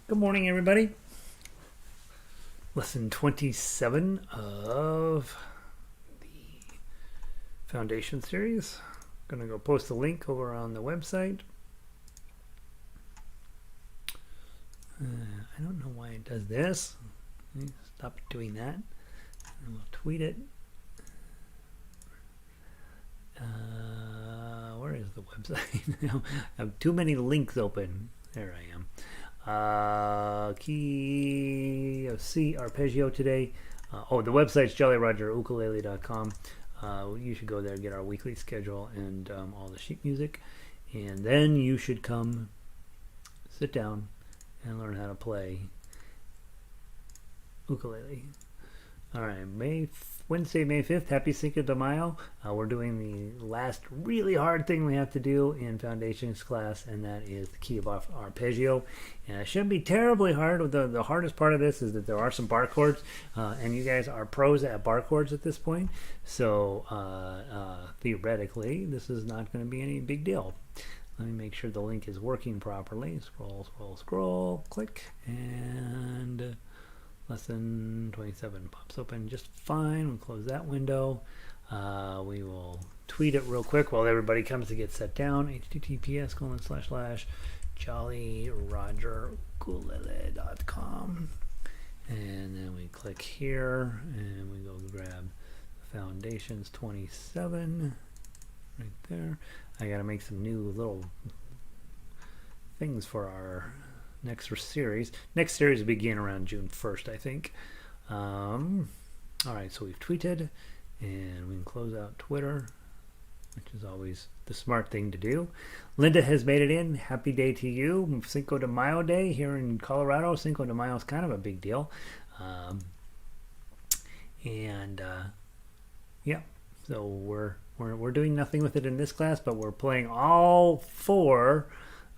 Good morning, everybody. Lesson 27 of the Foundation series. I'm going to go post a link over on the website. I don't know why it does this. Stop doing that. And we'll tweet it. Where is the website? I have too many links open. There I am. Key of C Arpeggio today. The website's jollyrogerukulele.com. You should go there, get our weekly schedule and all the sheet music, and then you should come sit down and learn how to play ukulele. All right, Wednesday, May 5th, happy Cinco de Mayo. We're doing the last really hard thing we have to do in Foundations class, and that is the key of Arpeggio. And it shouldn't be terribly hard. The hardest part of this is that there are some bar chords, and you guys are pros at bar chords at this point. So theoretically, this is not going to be any big deal. Let me make sure the link is working properly. Scroll, scroll, scroll, click, and lesson 27 pops open just fine. We'll close that window. We will tweet it real quick while everybody comes to get set down. https://jollyrogerukulele.com, and then we click here and we go grab Foundations 27 right there. I gotta make some new little things for our next series. Next series will begin around June 1st, I think. All right, so we've tweeted, and we can close out Twitter, which is always the smart thing to do. Linda has made it in. Happy day to you. Cinco de Mayo day here in Colorado. Cinco de Mayo is kind of a big deal. Yeah, so we're doing nothing with it in this class, but we're playing all four,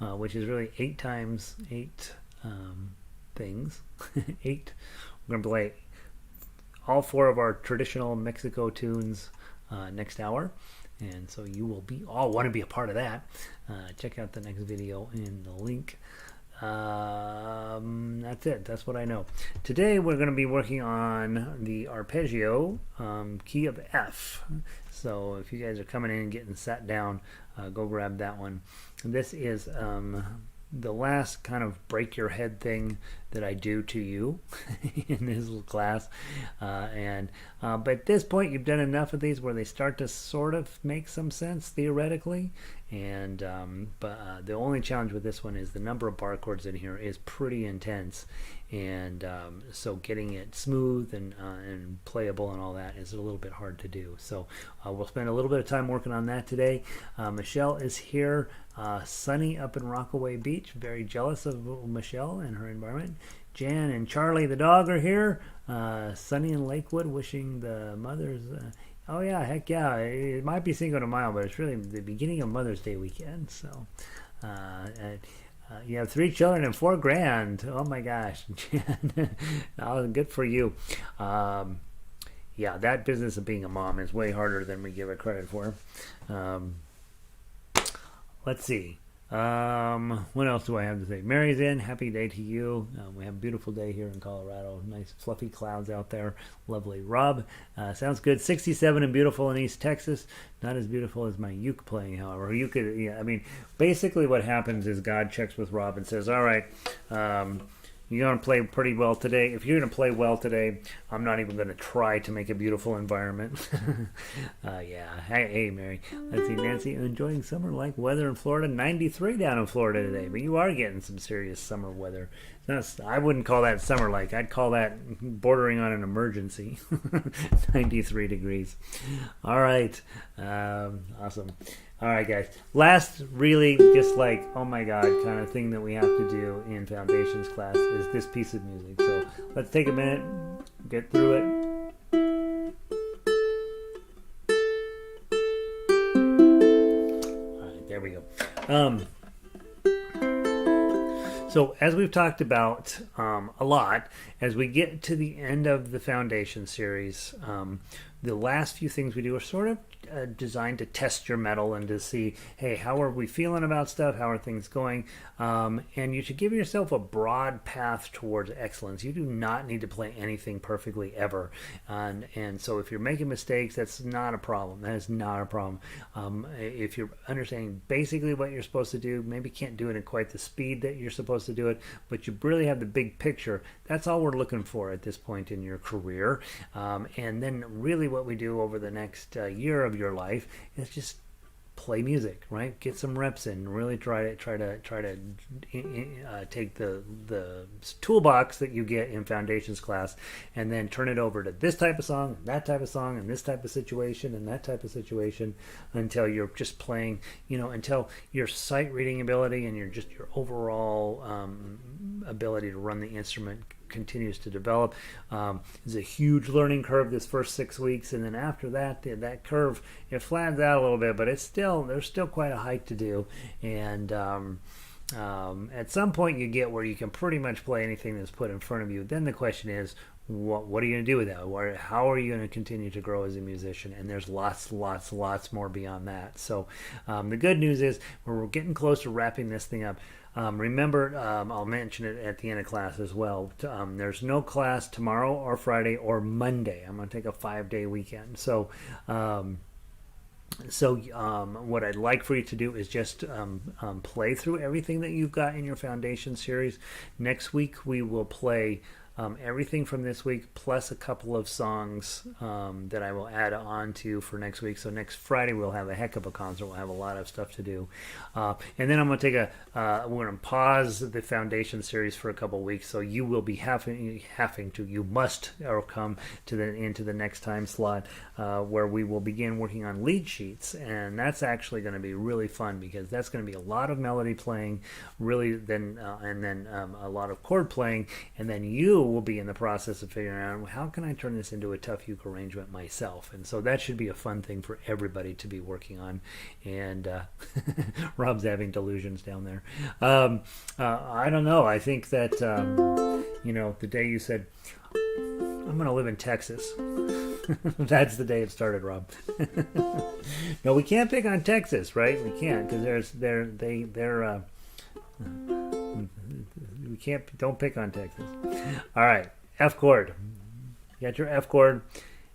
which is really 8 times 8 things. 8. We're going to play all 4 of our traditional Mexico tunes next hour. And so you will all want to be a part of that. Check out the next video in the link. That's it. That's what I know. Today we're going to be working on the Arpeggio key of F. So if you guys are coming in and getting sat down, go grab that one. This is the last kind of break your head thing that I do to you in this little class. But at this point, you've done enough of these where they start to sort of make some sense theoretically. But the only challenge with this one is the number of bar chords in here is pretty intense. And so getting it smooth and playable and all that is a little bit hard to do. So we'll spend a little bit of time working on that today. Michelle is here. Sunny up in Rockaway Beach. Very jealous of Michelle and her environment. Jan and Charlie the dog are here. Sunny in Lakewood, wishing the mothers... oh yeah, heck yeah. It might be Cinco de Mayo, but it's really the beginning of Mother's Day weekend. So you have 3 children and 4 grand. Oh my gosh. Oh, good for you. Yeah, that business of being a mom is way harder than we give it credit for. Let's see. What else do I have to say? Mary's in. Happy day to you. We have a beautiful day here in Colorado. Nice fluffy clouds out there. Lovely. Rob, sounds good. 67 and beautiful in East Texas. Not as beautiful as my uke playing, however. Basically what happens is God checks with Rob and says, all right, you're going to play pretty well today. If you're going to play well today, I'm not even going to try to make a beautiful environment. Yeah. Hey, Mary. Let's see, Nancy, enjoying summer-like weather in Florida. 93 down in Florida today, but you are getting some serious summer weather. I wouldn't call that summer-like. I'd call that bordering on an emergency. 93 degrees. All right. Awesome. All right, guys. Last really just like, oh my God, kind of thing that we have to do in Foundations class is this piece of music. So let's take a minute, get through it. All right, there we go. So as we've talked about a lot, as we get to the end of the Foundation series, the last few things we do are sort of designed to test your metal and to see, hey, how are we feeling about stuff? How are things going? And you should give yourself a broad path towards excellence. You do not need to play anything perfectly ever. And so if you're making mistakes, that's not a problem. That is not a problem. If you're understanding basically what you're supposed to do, maybe can't do it at quite the speed that you're supposed to do it, but you really have the big picture. That's all we're looking for at this point in your career. And then really what we do over the next year of your life is just play music, right? Get some reps in. Really try to take the toolbox that you get in foundations class, and then turn it over to this type of song, and that type of song, and this type of situation, and that type of situation, until you're just playing. Until your sight reading ability and your overall ability to run the instrument continues to develop. There's a huge learning curve this first 6 weeks, and then after that, that curve, it flattens out a little bit, but there's still quite a hike to do. And at some point you get where you can pretty much play anything that's put in front of you. Then the question is, what are you going to do with that? How are you going to continue to grow as a musician? And there's lots more beyond that. So the good news is we're getting close to wrapping this thing up. Remember, I'll mention it at the end of class as well. There's no class tomorrow or Friday or Monday. I'm going to take a 5-day weekend. So what I'd like for you to do is just play through everything that you've got in your foundation series. Next week we will play everything from this week, plus a couple of songs that I will add on to for next week. So next Friday we'll have a heck of a concert. We'll have a lot of stuff to do, and then I'm going to take we're going to pause the foundation series for a couple of weeks. So you will be you must come into the next time slot where we will begin working on lead sheets, and that's actually going to be really fun because that's going to be a lot of melody playing, really, and then a lot of chord playing, and then you will be in the process of figuring out, how can I turn this into a tough uke arrangement myself? And so that should be a fun thing for everybody to be working on. And Rob's having delusions down there. I don't know. I think that the day you said, I'm going to live in Texas, that's the day it started, Rob. No, we can't pick on Texas, right? We can't, because don't pick on Texas. All right, F chord. You got your F chord,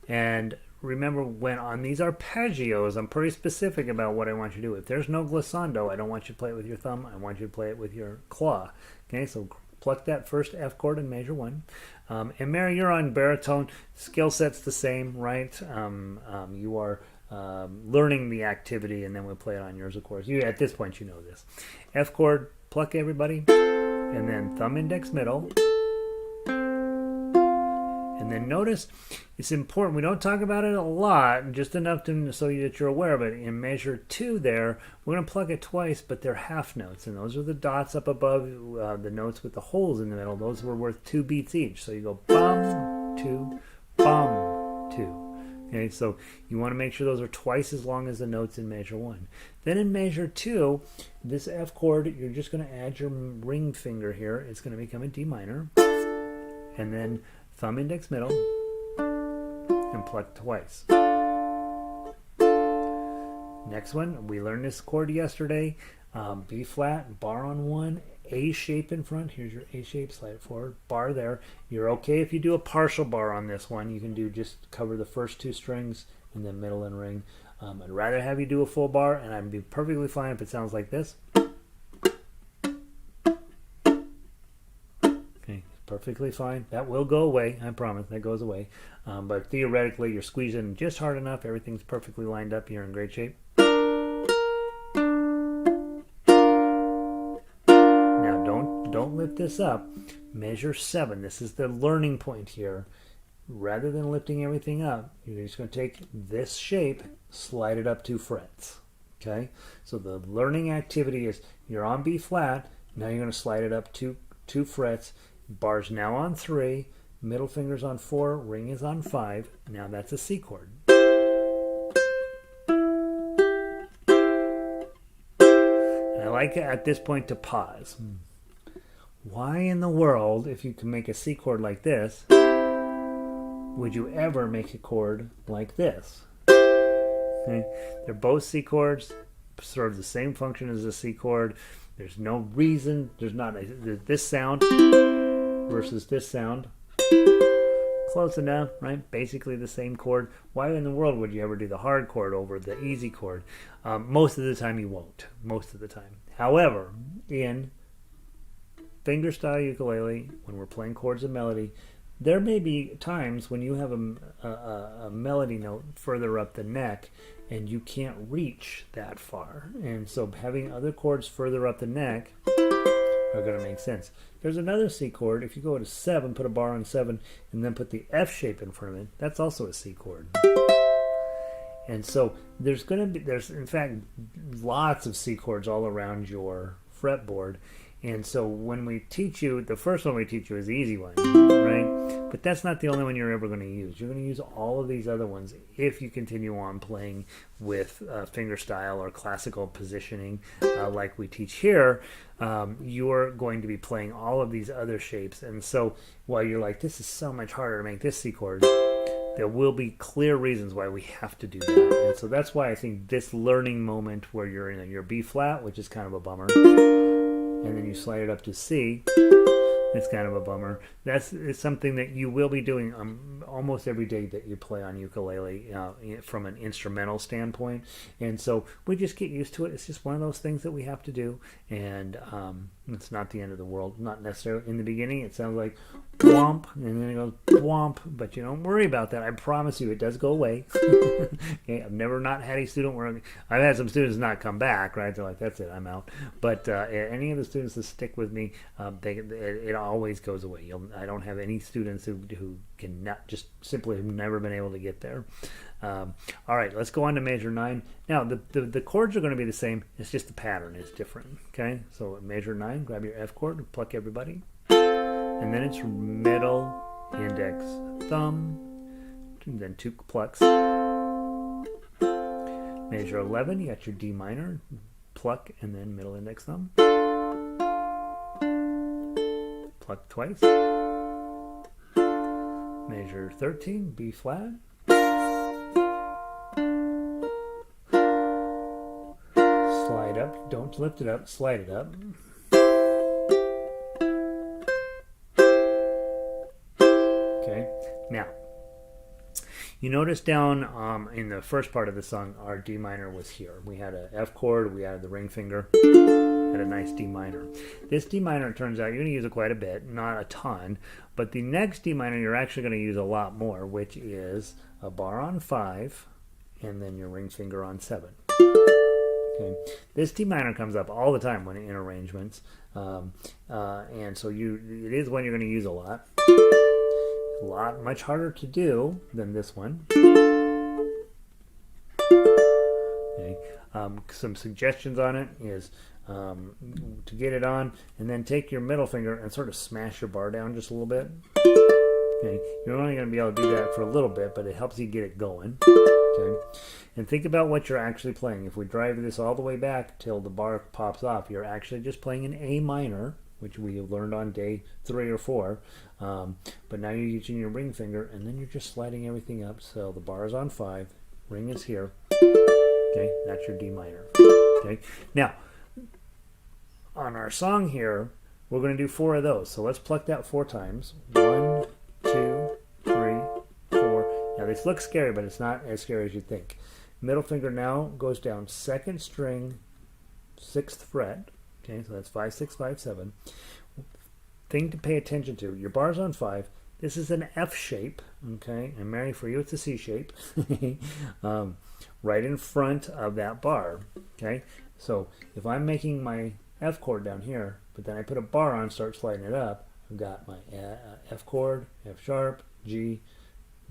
and remember, when on these arpeggios, I'm pretty specific about what I want you to do. If there's no glissando, I don't want you to play it with your thumb. I want you to play it with your claw. Okay, so pluck that first F chord in measure 1. And Mary, you're on baritone. Skill set's the same, right? You are learning the activity, and then we'll play it on yours, of course. At this point, you know this. F chord, pluck everybody. And then thumb, index, middle. And then notice, it's important, we don't talk about it a lot, just enough so that you're aware of it. In measure 2 there, we're going to pluck it twice, but they're half notes. And those are the dots up above the notes with the holes in the middle. Those were worth 2 beats each. So you go bum, 2, bum, 2. Okay, so you want to make sure those are twice as long as the notes in measure 1. Then in measure 2, this F chord, you're just going to add your ring finger here. It's going to become a D minor. And then thumb, index, middle, and pluck twice. Next one, we learned this chord yesterday. B flat, bar on 1, A shape in front. Here's your A shape, slide it forward, bar there. You're okay if you do a partial bar on this one. You can just cover the first 2 strings and then middle and ring. I'd rather have you do a full bar, and I'd be perfectly fine if it sounds like this. Okay, perfectly fine. That will go away, I promise, that goes away. But theoretically, you're squeezing just hard enough, everything's perfectly lined up, you're in great shape. Now don't lift this up. Measure 7, this is the learning point here. Rather than lifting everything up, you're just going to take this shape, slide it up 2 frets. Okay? So the learning activity is, you're on B flat, now you're going to slide it up 2 frets. Bar's now on 3, middle finger's on 4, ring is on 5. Now that's a C chord. And I like at this point to pause. Why in the world, if you can make a C chord like this, would you ever make a chord like this? Okay? They're both C chords, serve the same function as a C chord. There's no reason, there's not this sound versus this sound. Close enough, right? Basically the same chord. Why in the world would you ever do the hard chord over the easy chord? Most of the time you won't. Most of the time. However, in fingerstyle ukulele, when we're playing chords and melody, there may be times when you have a melody note further up the neck and you can't reach that far. And so having other chords further up the neck are going to make sense. There's another C chord. If you go to 7, put a bar on 7, and then put the F shape in front of it, that's also a C chord. And so there's in fact lots of C chords all around your fretboard. And so when we teach you, the first one we teach you is the easy one, right? But that's not the only one you're ever going to use. You're going to use all of these other ones if you continue on playing with fingerstyle or classical positioning like we teach here. You're going to be playing all of these other shapes. And so while you're like, this is so much harder to make this C chord, there will be clear reasons why we have to do that. And so that's why I think this learning moment where you're in your B flat, which is kind of a bummer, and then you slide it up to C, it's kind of a bummer. It's something that you will be doing almost every day that you play on ukulele from an instrumental standpoint. And so we just get used to it. It's just one of those things that we have to do. And it's not the end of the world. Not necessarily in the beginning. It sounds like whomp, and then it goes whomp. But you don't worry about that. I promise you, it does go away. Okay? I've never not had a student where I've had some students not come back. Right? They're like, that's it, I'm out. But any of the students that stick with me, it always goes away. I don't have any students who can not just simply have never been able to get there. All right, let's go on to measure 9. Now the chords are going to be the same. It's just the pattern is different. Okay, so measure 9. Grab your F chord, pluck everybody, and then it's middle, index, thumb, and then 2 plucks. Measure 11. You got your D minor, pluck, and then middle, index, thumb. Pluck twice. Measure 13, B flat. Slide up, don't lift it up, slide it up. Okay, now, you notice down in the first part of the song, our D minor was here. We had an F chord, we added the ring finger. Had a nice D minor. This D minor, it turns out, you're going to use it quite a bit, not a ton, but the next D minor you're actually going to use a lot more, which is a bar on 5 and then your ring finger on 7. Okay, this D minor comes up all the time when in arrangements, and so it is one you're going to use a lot. Much harder to do than this one. Okay, some suggestions on it is to get it on, and then take your middle finger and sort of smash your bar down just a little bit. Okay, you're only going to be able to do that for a little bit, but it helps you get it going. Okay, and think about what you're actually playing. If we drive this all the way back till the bar pops off, you're actually just playing an A minor, which we learned on day 3 or 4. But now you're using your ring finger, and then you're just sliding everything up. So the bar is on 5, ring is here. Okay, that's your D minor. Okay, now on our song here, we're going to do 4 of those. So let's pluck that 4 times. 1, 2, 3, 4. Now this looks scary, but it's not as scary as you think. Middle finger now goes down 2nd string, 6th fret. Okay, so that's 5, 6, 5, 7. Thing to pay attention to, your bar's on 5. This is an F shape, okay? And Mary, for you, it's a C shape. Right in front of that bar, okay? So if I'm making my F chord down here, but then I put a bar on, start sliding it up, I've got my F chord, F sharp, G,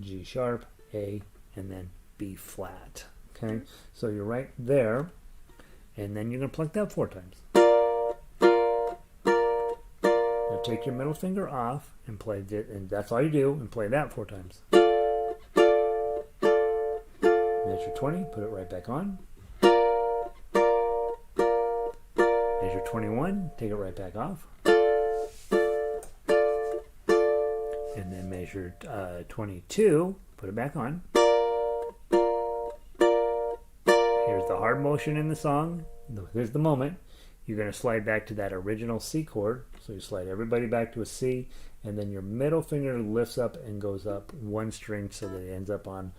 G sharp, A, and then B flat, okay? So you're right there, and then you're going to pluck that 4 times. Now take your middle finger off and play it, and that's all you do, and play that 4 times. Measure 20, put it right back on. Measure 21, take it right back off. and then measure 22, put it back on. Here's the hard motion in the song. Here's the moment. You're going to slide back to that original C chord. So you slide everybody back to a C, and then your middle finger lifts up and goes up one string so that it ends up on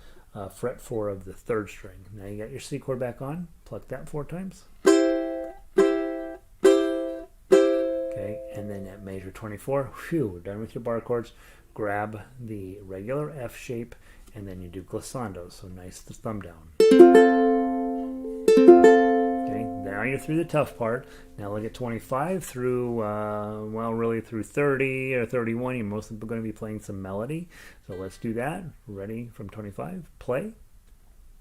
fret 4 of the 3rd string. Now you got your C chord back on. Pluck that 4 times. Okay, and then at measure 24, whew, we're done with your bar chords. Grab the regular F shape, and then you do glissando. So nice thumb down. Okay, now you're through the tough part. Now look at 25 through, well, really through 30 or 31. You're mostly going to be playing some melody. So let's do that. Ready from 25? Play.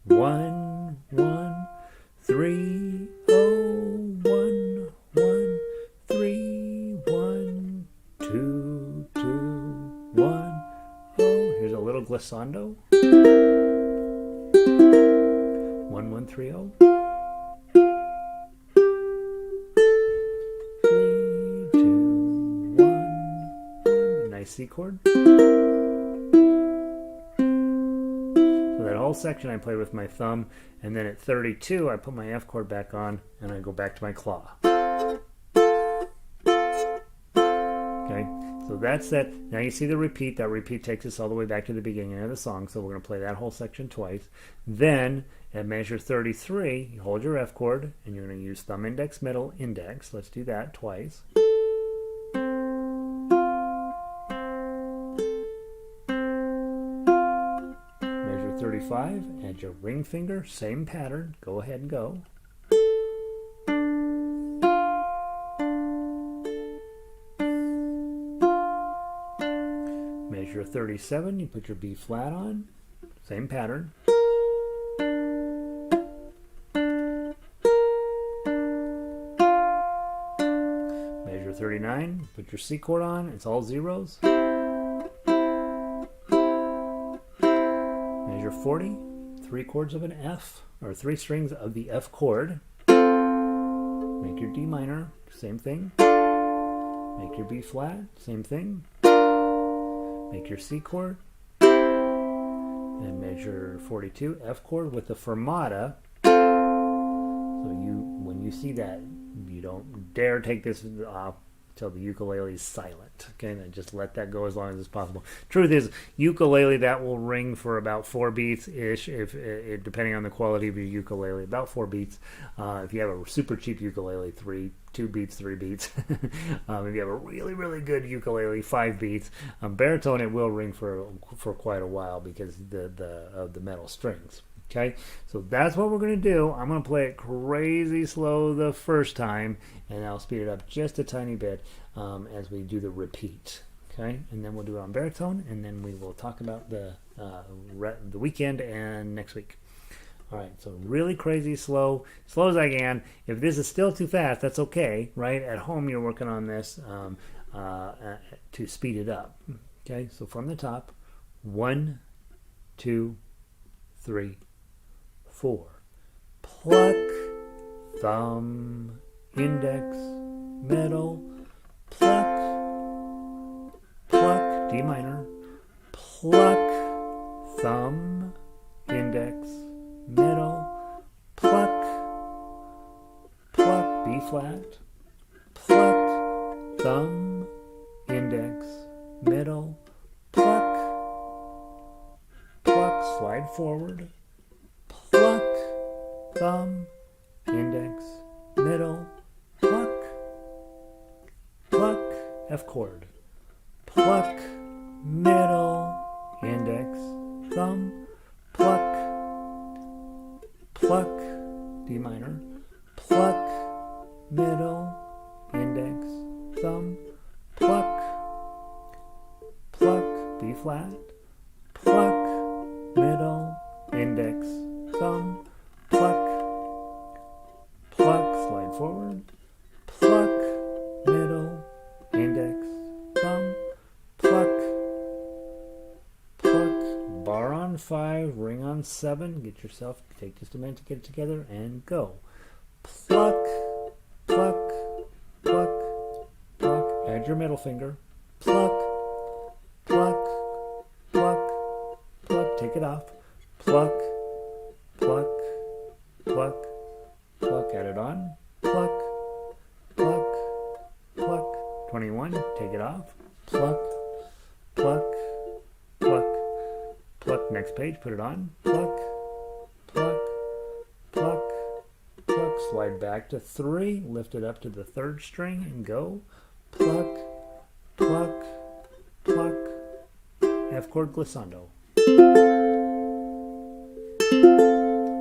1, 1, 3, oh, 1, 1, 3, 1, 2, 2, 1, oh. Here's a little glissando. 1, 1, 3, oh. 3, 2, 1. Nice C chord. So that whole section I play with my thumb, and then at 32 I put my F chord back on and I go back to my claw. Okay, so that's that. Now you see the repeat. That repeat takes us all the way back to the beginning of the song, so we're going to play that whole section twice. Then at measure 33, you hold your F chord and you're going to use thumb, index, middle, index. Let's do that twice. Measure 35, add your ring finger, same pattern. Go ahead and go. Measure 37, you put your B flat on, same pattern. Measure 39, put your C chord on, it's all zeros. Measure 40, 3 chords of an F, or 3 strings of the F chord. Make your D minor, same thing. Make your B flat, same thing. Make your C chord, and measure 42, F chord with the fermata. So when you see that, you don't dare take this off till the ukulele is silent. Okay, then just let that go as long as it's possible. Truth is, ukulele, that will ring for about 4 beats ish, if depending on the quality of your ukulele, about 4 beats. If you have a super cheap ukulele, 2 beats, 3 beats. If you have a really, really good ukulele, 5 beats. Baritone, it will ring for quite a while because of the metal strings. Okay, so that's what we're going to do. I'm going to play it crazy slow the first time, and I'll speed it up just a tiny bit as we do the repeat. Okay, and then we'll do it on baritone, and then we will talk about the weekend and next week. All right, so really crazy slow as I can. If this is still too fast, that's okay, right? At home, you're working on this to speed it up. Okay, so from the top, 1, 2, 3, 4. Pluck, thumb, index, middle, pluck, pluck, D minor, pluck, thumb, index, middle, pluck, pluck, B flat, pluck, thumb, index, middle, pluck, pluck, slide forward, pluck, thumb, index, middle, pluck, pluck, F chord, pluck, middle, index, thumb, pluck, pluck, D minor, pluck, middle, index, thumb, pluck, pluck, B flat, pluck, middle, index, thumb, pluck, pluck, slide forward, pluck, middle, index, thumb, pluck, pluck, bar on 5, ring on 7, take just a minute to get it together, and go. Pluck, pluck, pluck, pluck, add your middle finger, pluck, pluck, it off, pluck, pluck, pluck, pluck, add it on, pluck, pluck, pluck, 21, take it off, pluck, pluck, pluck, pluck, next page, put it on, pluck, pluck, pluck, pluck, slide back to 3, lift it up to the 3rd string and go, pluck, pluck, pluck, F chord glissando.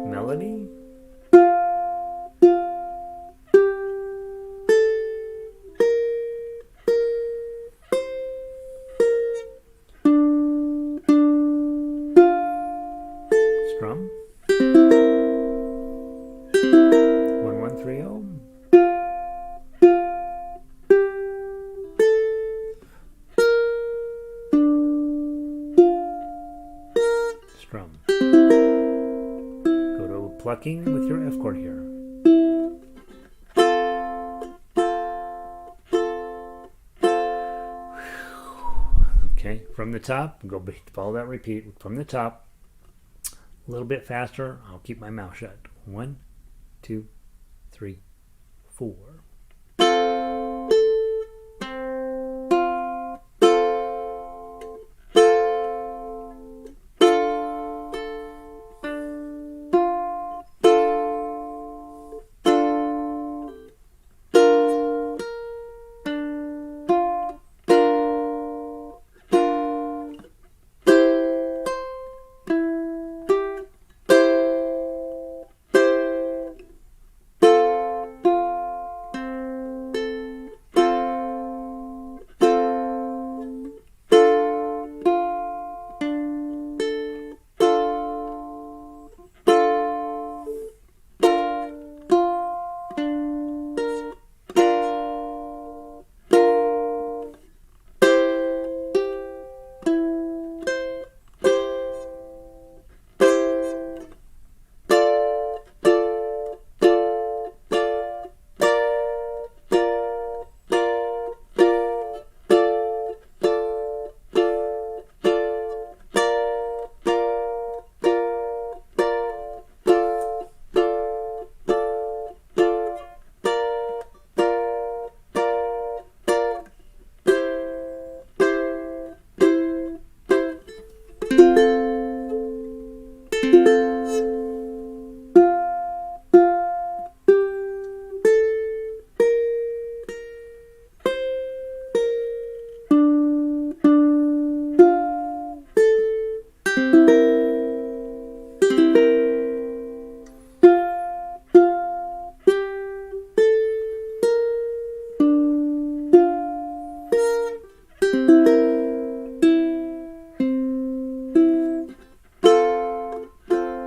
Melody. Strum. 1130. Strum. Go to plucking with your F chord here. Okay, from the top, go follow that repeat from the top. A little bit faster. I'll keep my mouth shut. 1, 2, 3, 4.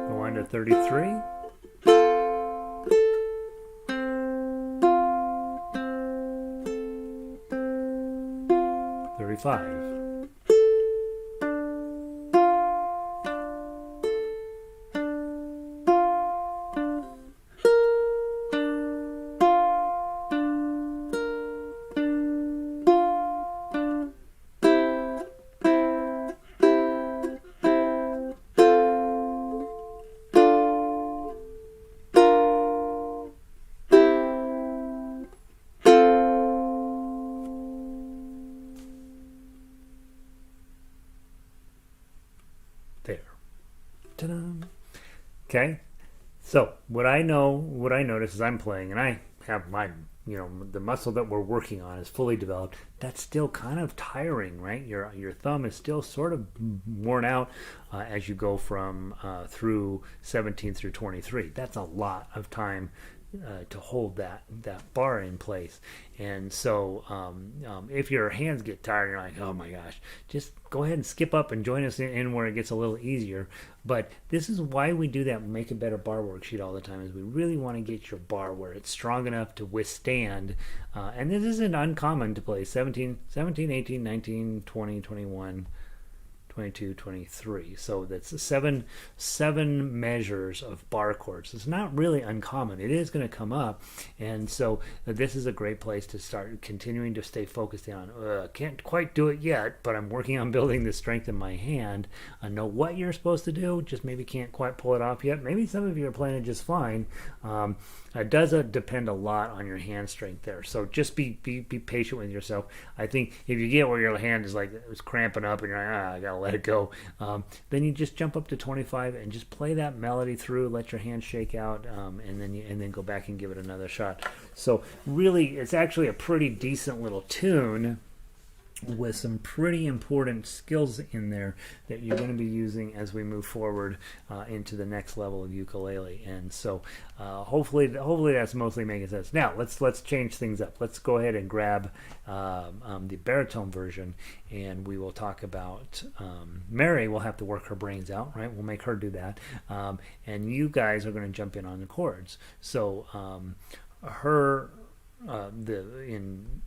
Go on to 33. Five. There. Ta-da. Okay. So what I notice as I'm playing, and I have my, the muscle that we're working on is fully developed. That's still kind of tiring, right? Your thumb is still sort of worn out as you go from through 17 through 23. That's a lot of time to hold that bar in place. And so if your hands get tired, you're like, oh my gosh, just go ahead and skip up and join us in where it gets a little easier. But this is why we do that Make a Better Bar worksheet all the time, is we really want to get your bar where it's strong enough to withstand. And this isn't uncommon to play 17, 18, 19, 20, 21, 22, 23. So that's seven measures of bar chords. It's not really uncommon. It is going to come up, and so this is a great place to start continuing to stay focused on. Can't quite do it yet, but I'm working on building the strength in my hand. I know what you're supposed to do, just maybe can't quite pull it off yet. Maybe some of you are playing it just fine. It does depend a lot on your hand strength there. So just be patient with yourself. I think if you get where your hand is like it's cramping up and you're like, I gotta let it go, then you just jump up to 25 and just play that melody through. Let your hand shake out, and then go back and give it another shot. So really, it's actually a pretty decent little tune with some pretty important skills in there that you're going to be using as we move forward into the next level of ukulele. And so hopefully that's mostly making sense. Now let's change things up. Let's go ahead and grab the baritone version, and we will talk about Mary will have to work her brains out, right? We'll make her do that, and you guys are going to jump in on the chords. So in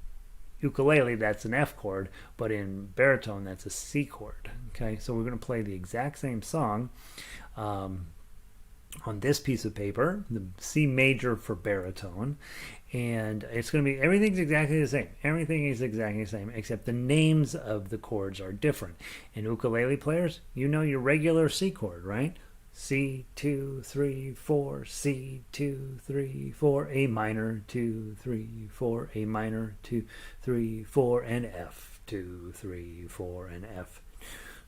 ukulele, that's an F chord, but in baritone, that's a C chord. Okay, so we're going to play the exact same song on this piece of paper, the C major for baritone, and it's going to be, everything's exactly the same. Everything is exactly the same, except the names of the chords are different. And ukulele players, you know your regular C chord, right? C, 2, 3, 4, C, 2, 3, 4, A minor, 2, 3, 4, A minor, 2, 3, 4, and F, 2, 3, 4, and F,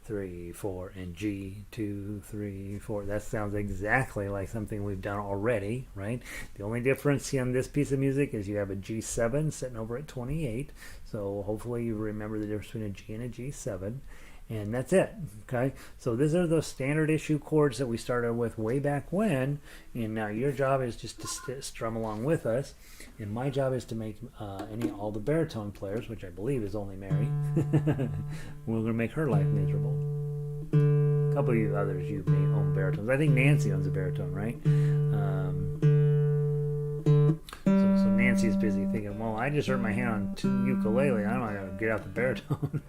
3, 4, and G, 2, 3, 4. That sounds exactly like something we've done already, right? The only difference on this piece of music is you have a G7 sitting over at 28, so hopefully you remember the difference between a G and a G7. And that's it, okay? So these are the standard issue chords that we started with way back when, and now your job is just to strum along with us, and my job is to make all the baritone players, which I believe is only Mary, we're going to make her life miserable. A couple of you others, you may own baritones. I think Nancy owns a baritone, right? So Nancy's busy thinking, well, I just hurt my hand on ukulele, I'm not going to get out the baritone.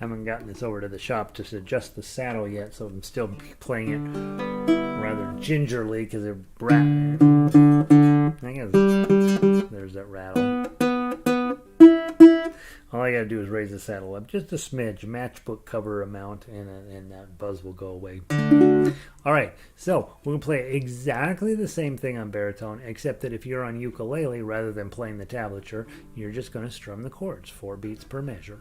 Haven't gotten this over to the shop to adjust the saddle yet, so I'm still playing it rather gingerly because it I guess there's that rattle. All I gotta do is raise the saddle up just a smidge, matchbook cover amount, and that buzz will go away. All right, so we're gonna play exactly the same thing on baritone, except that if you're on ukulele, rather than playing the tablature, you're just gonna strum the chords, 4 beats per measure.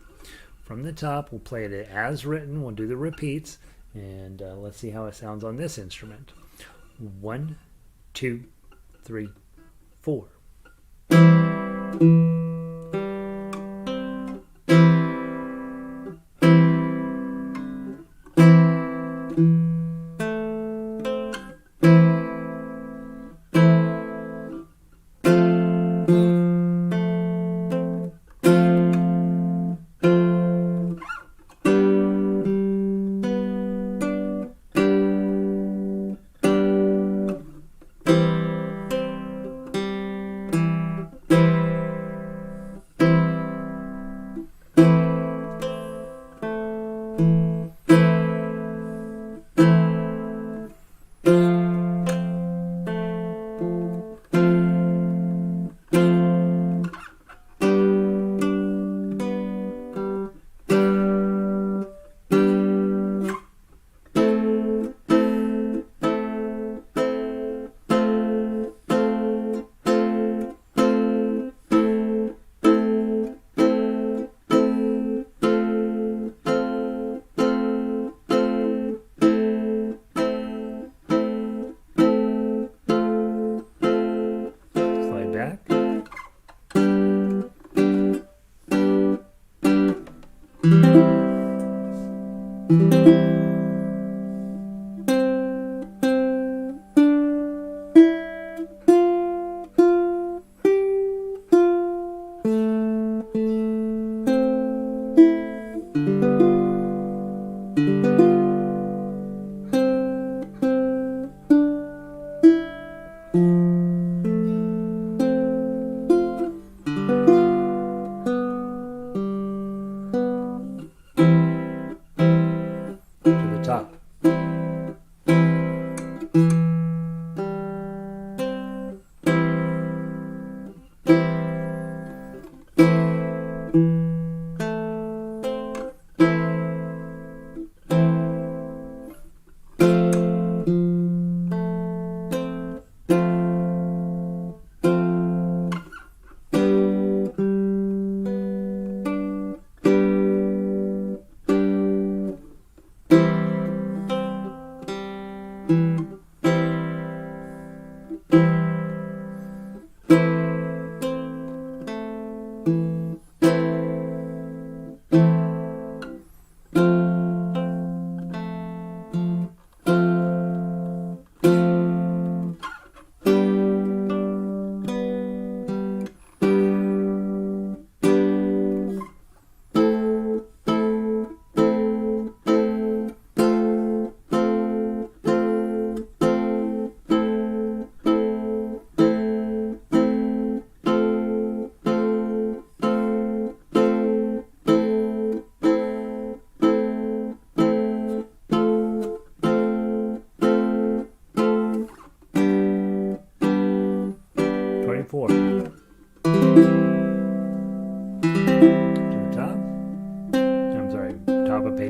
From the top, we'll play it as written. We'll do the repeats, and let's see how it sounds on this instrument. 1, 2, 3, 4.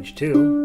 arpeggiate too.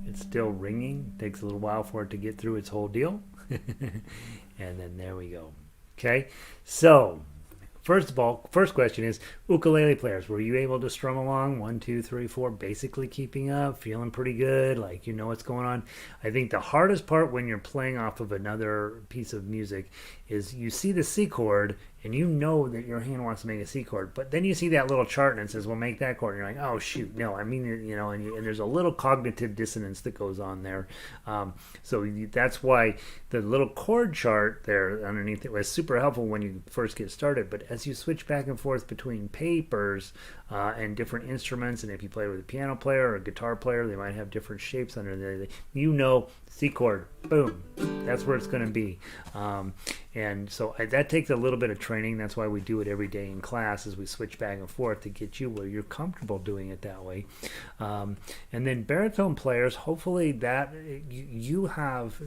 It's still ringing. Takes a little while for it to get through its whole deal. And then there we go. Okay, so first of all, first question is, ukulele players, were you able to strum along 1, 2, 3, 4, basically keeping up, feeling pretty good, like you know what's going on? I think the hardest part when you're playing off of another piece of music is you see the C chord and you know that your hand wants to make a C chord, but then you see that little chart and it says, well, make that chord. And you're like, oh, shoot, no, I mean, you know, and there's a little cognitive dissonance that goes on there. So that's why the little chord chart there underneath it was super helpful when you first get started. But as you switch back and forth between papers and different instruments, and if you play with a piano player or a guitar player, they might have different shapes under there. You know, C chord, boom, that's where it's going to be. And so that takes a little bit of training. That's why we do it every day in class, as we switch back and forth to get you where you're comfortable doing it that way. And then baritone players, hopefully that you have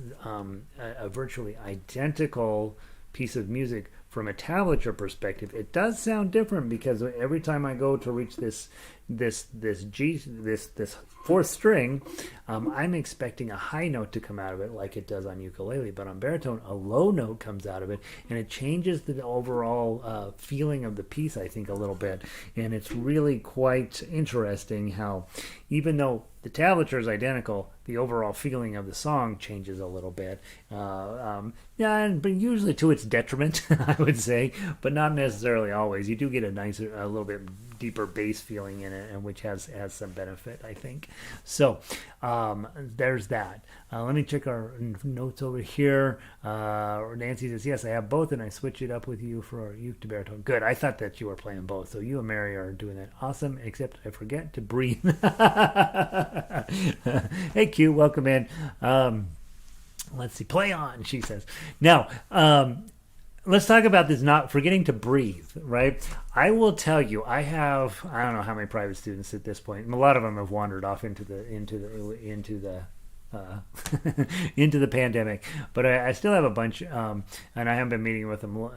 a virtually identical piece of music from a tablature perspective. It does sound different because every time I go to reach this fourth string, I'm expecting a high note to come out of it like it does on ukulele, but on baritone a low note comes out of it, and it changes the overall feeling of the piece, I think, a little bit. And it's really quite interesting how, even though the tablature is identical, the overall feeling of the song changes a little bit. But usually to its detriment, I would say, but not necessarily always. You do get a little bit deeper bass feeling in it, and which has some benefit, I think. So there's that. Let me check our notes over here. Nancy says, yes, I have both, and I switch it up with you for uke to baritone. Good. I thought that you were playing both, so you and Mary are doing that. Awesome, except I forget to breathe. Hey, Q, welcome in. Let's see. Play on, she says. Now, let's talk about this not forgetting to breathe, right? I will tell you, I don't know how many private students at this point. A lot of them have wandered off into the into the pandemic, but I still have a bunch, and I haven't been meeting with them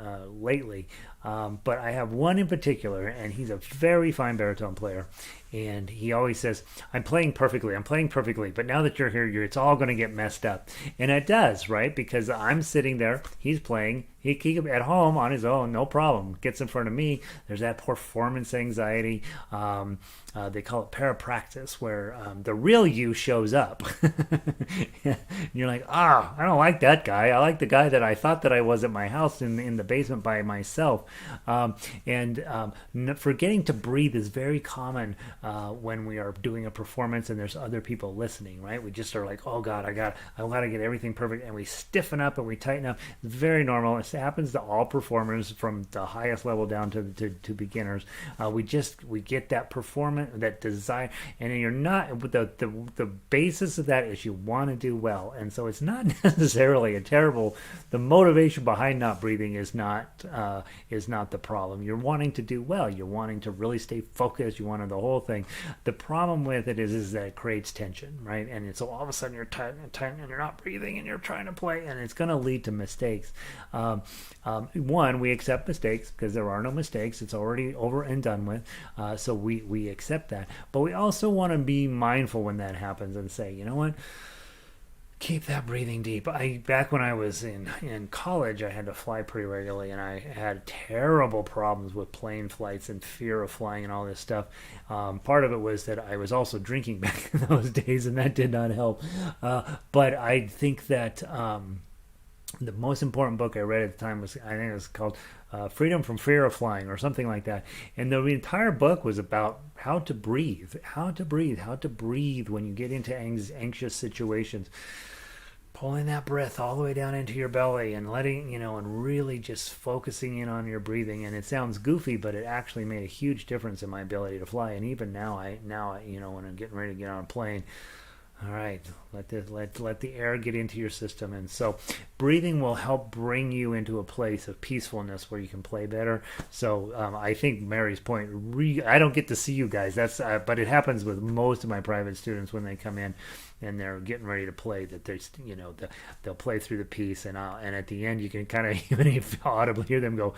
lately. But I have one in particular, and he's a very fine baritone player, and he always says, I'm playing perfectly, but now that you're here, it's all going to get messed up. And it does, right? Because I'm sitting there, he's playing, he at home on his own, no problem, gets in front of me. There's that performance anxiety. They call it parapractice, where the real you shows up. And you're like, I don't like that guy. I like the guy that I thought that I was at my house in the basement by myself. Forgetting to breathe is very common when we are doing a performance and there's other people listening, right? We just are like, oh God, I gotta get everything perfect, and we stiffen up and we tighten up. It's very normal. It happens to all performers from the highest level down to beginners. We get that performance, that desire, and you're not, the basis of that is you want to do well, and so it's not necessarily the motivation behind not breathing is not the problem. You're wanting to do well. You're wanting to really stay focused. You wanted the whole thing. The problem with it is that it creates tension, right? And so all of a sudden you're tight and you're not breathing and you're trying to play, and it's going to lead to mistakes. One, we accept mistakes because there are no mistakes. It's already over and done with. So we accept that. But we also want to be mindful when that happens and say, you know what? keep that breathing deep. Back when I was in college, I had to fly pretty regularly, and I had terrible problems with plane flights and fear of flying and all this stuff. Part of it was that I was also drinking back in those days, and that did not help. But I think that the most important book I read at the time was, I think it was called Freedom from Fear of Flying or something like that. And the entire book was about how to breathe, how to breathe, how to breathe when you get into anxious situations. Pulling that breath all the way down into your belly and letting, and really just focusing in on your breathing. And it sounds goofy, but it actually made a huge difference in my ability to fly. And even now, when I'm getting ready to get on a plane, all right, let the air get into your system. And so breathing will help bring you into a place of peacefulness where you can play better. So I think Mary's point, I don't get to see you guys, but it happens with most of my private students when they come in and they're getting ready to play, that they'll play through the piece, and at the end you can kind of even audibly hear them go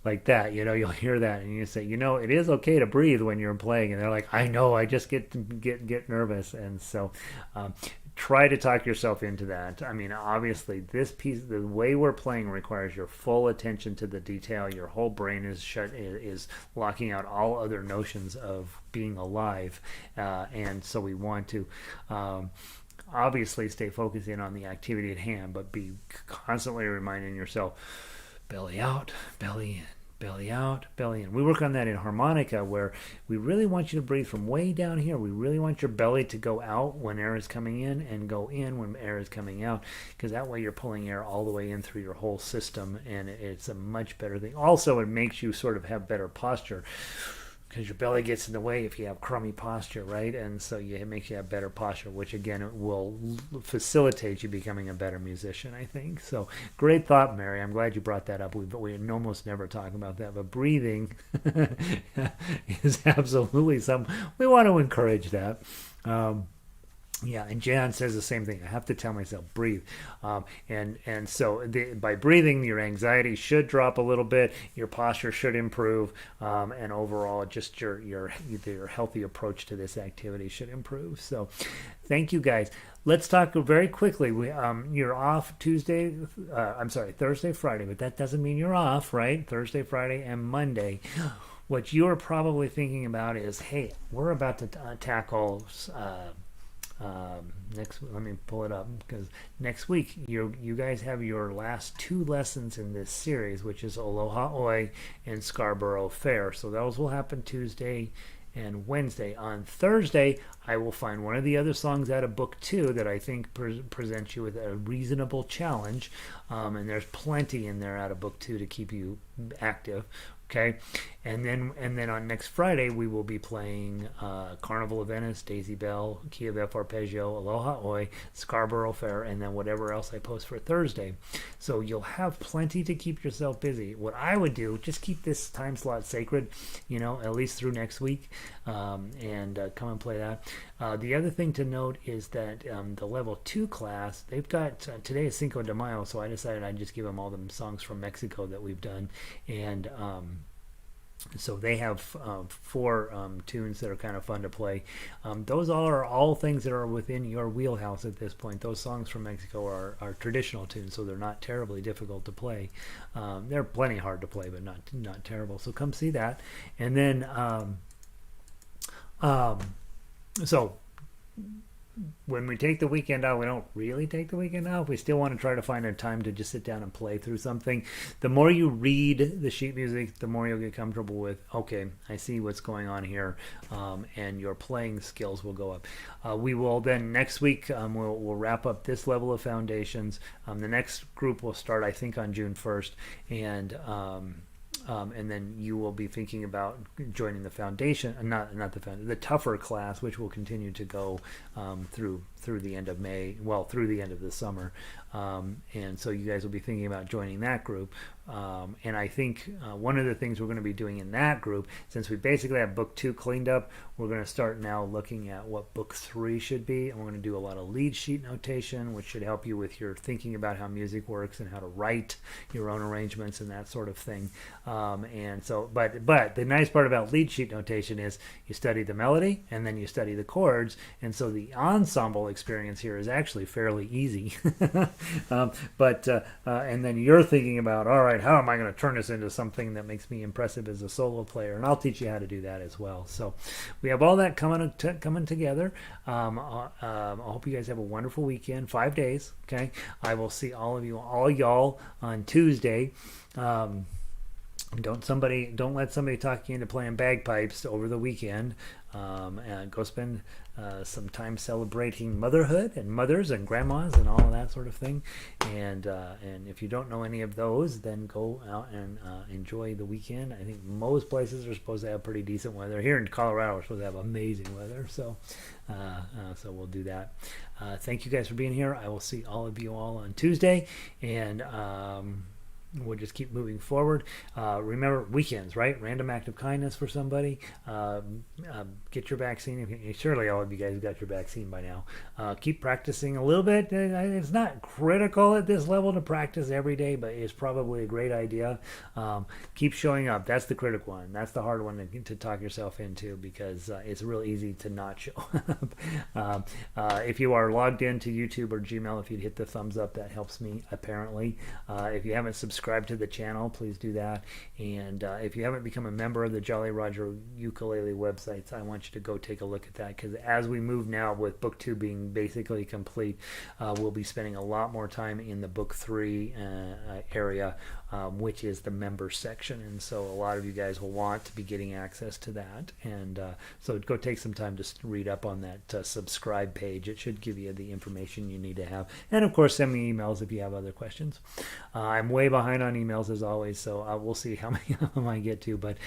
like that. You'll hear that, and you say, it is okay to breathe when you're playing, and they're like, I know, I just get nervous. And so try to talk yourself into that. I mean, obviously this piece, the way we're playing, requires your full attention to the detail. Your whole brain is locking out all other notions of being alive, and so we want to obviously stay focused in on the activity at hand, but be constantly reminding yourself, belly out, belly in, belly out, belly in. We work on that in harmonica, where we really want you to breathe from way down here. We really want your belly to go out when air is coming in and go in when air is coming out, because that way you're pulling air all the way in through your whole system, and it's a much better thing. Also, it makes you sort of have better posture, because your belly gets in the way if you have crummy posture, right? And so it makes you have better posture, which again will facilitate you becoming a better musician, I think. So great thought, Mary. I'm glad you brought that up. We almost never talk about that, but breathing is absolutely we want to encourage that. Yeah, and Jan says the same thing. I have to tell myself, breathe. And so by breathing, your anxiety should drop a little bit, your posture should improve, and overall, just your healthy approach to this activity should improve. So thank you, guys. Let's talk very quickly. You're off Thursday, Friday, but that doesn't mean you're off, right? Thursday, Friday, and Monday. What you're probably thinking about is, hey, we're about to tackle... let me pull it up, because next week you guys have your last two lessons in this series, which is Aloha Oi and Scarborough Fair. So those will happen Tuesday and Wednesday. On Thursday, I will find one of the other songs out of Book 2 that I think presents you with a reasonable challenge, and there's plenty in there out of Book 2 to keep you active. Okay, and then on next Friday we will be playing Carnival of Venice, Daisy Bell, Key of F Arpeggio, Aloha Oi, Scarborough Fair, and then whatever else I post for Thursday. So you'll have plenty to keep yourself busy. What I would do, just keep this time slot sacred, at least through next week, and come and play that. The other thing to note is that the level 2 class, they've got, today is Cinco de Mayo, so I decided I'd just give them all the songs from Mexico that we've done, and so they have 4 tunes that are kind of fun to play. Those are all things that are within your wheelhouse at this point. Those songs from Mexico are traditional tunes, so they're not terribly difficult to play. They're plenty hard to play, but not terrible. So come see that. And then so when we take the weekend off, we don't really take the weekend off. We still want to try to find a time to just sit down and play through something. The more you read the sheet music, the more you'll get comfortable with, okay, I see what's going on here, and your playing skills will go up. We will then, next week, we'll wrap up this level of foundations. The next group will start, I think, on June 1st, and then you will be thinking about joining the foundation, the tougher class, which will continue to go through the end of May, through the end of the summer. And so you guys will be thinking about joining that group. And I think one of the things we're going to be doing in that group, since we basically have Book 2 cleaned up, we're going to start now looking at what Book 3 should be. And we're going to do a lot of lead sheet notation, which should help you with your thinking about how music works and how to write your own arrangements and that sort of thing. And so, but the nice part about lead sheet notation is you study the melody and then you study the chords. And so the ensemble experience here is actually fairly easy. And then you're thinking about, all right, how am I going to turn this into something that makes me impressive as a solo player? And I'll teach you how to do that as well. So we have all that coming together. I hope you guys have a wonderful weekend, 5 days. Okay, I will see all y'all on Tuesday. Don't let somebody talk you into playing bagpipes over the weekend. And go spend some time celebrating motherhood and mothers and grandmas and all of that sort of thing. And if you don't know any of those, then go out and enjoy the weekend. I think most places are supposed to have pretty decent weather. Here in Colorado, we're supposed to have amazing weather. So we'll do that. Thank you guys for being here. I will see all of you all on Tuesday, and we'll just keep moving forward. Remember, weekends, right? Random act of kindness for somebody. Get your vaccine. Surely all of you guys got your vaccine by now. Keep practicing a little bit. It's not critical at this level to practice every day, but it's probably a great idea. Keep showing up. That's the critical one. That's the hard one to talk yourself into, because it's real easy to not show up. If you are logged into YouTube or Gmail, if you'd hit the thumbs up, that helps me, apparently. If you haven't subscribe to the channel, please do that. And if you haven't become a member of the Jolly Roger Ukulele websites, I want you to go take a look at that, because as we move now with book 2 being basically complete, we'll be spending a lot more time in the book 3 area, which is the members section. And so a lot of you guys will want to be getting access to that. And so go take some time to read up on that subscribe page. It should give you the information you need to have. And of course, send me emails if you have other questions. I'm way behind on emails as always, so we'll see how many of them I get to, but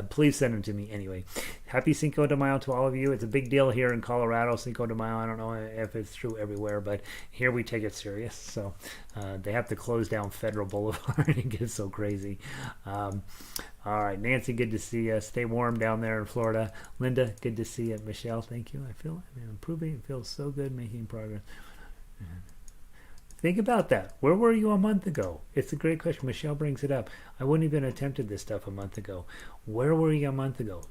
please send them to me anyway. Happy Cinco de Mayo to all of you. It's a big deal here in Colorado, Cinco de Mayo. I don't know if it's true everywhere, but here we take it serious. So they have to close down Federal Boulevard. It gets so crazy. All right, Nancy, good to see you. Stay warm down there in Florida. Linda, good to see you. Michelle, thank you. I'm improving. It feels so good making progress. Think about that. Where were you a month ago? It's a great question. Michelle brings it up. I wouldn't even attempted this stuff a month ago. Where were you a month ago?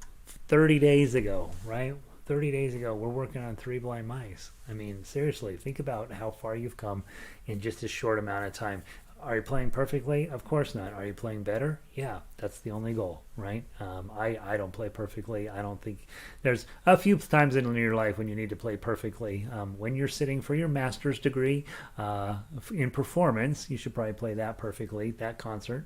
30 days ago, right? 30 days ago, we're working on 3 Blind Mice. I mean, seriously, think about how far you've come in just a short amount of time. Are you playing perfectly? Of course not. Are you playing better? Yeah, that's the only goal, right? I don't play perfectly. I don't think there's a few times in your life when you need to play perfectly. When you're sitting for your master's degree in performance, you should probably play that perfectly, that concert.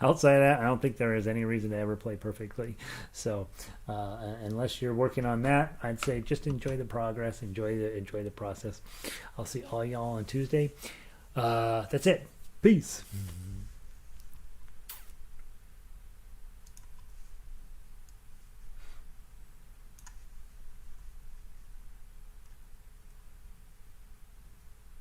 Outside of that, I don't think there is any reason to ever play perfectly. So unless you're working on that, I'd say just enjoy the progress, enjoy the process. I'll see all y'all on Tuesday. That's it. Peace.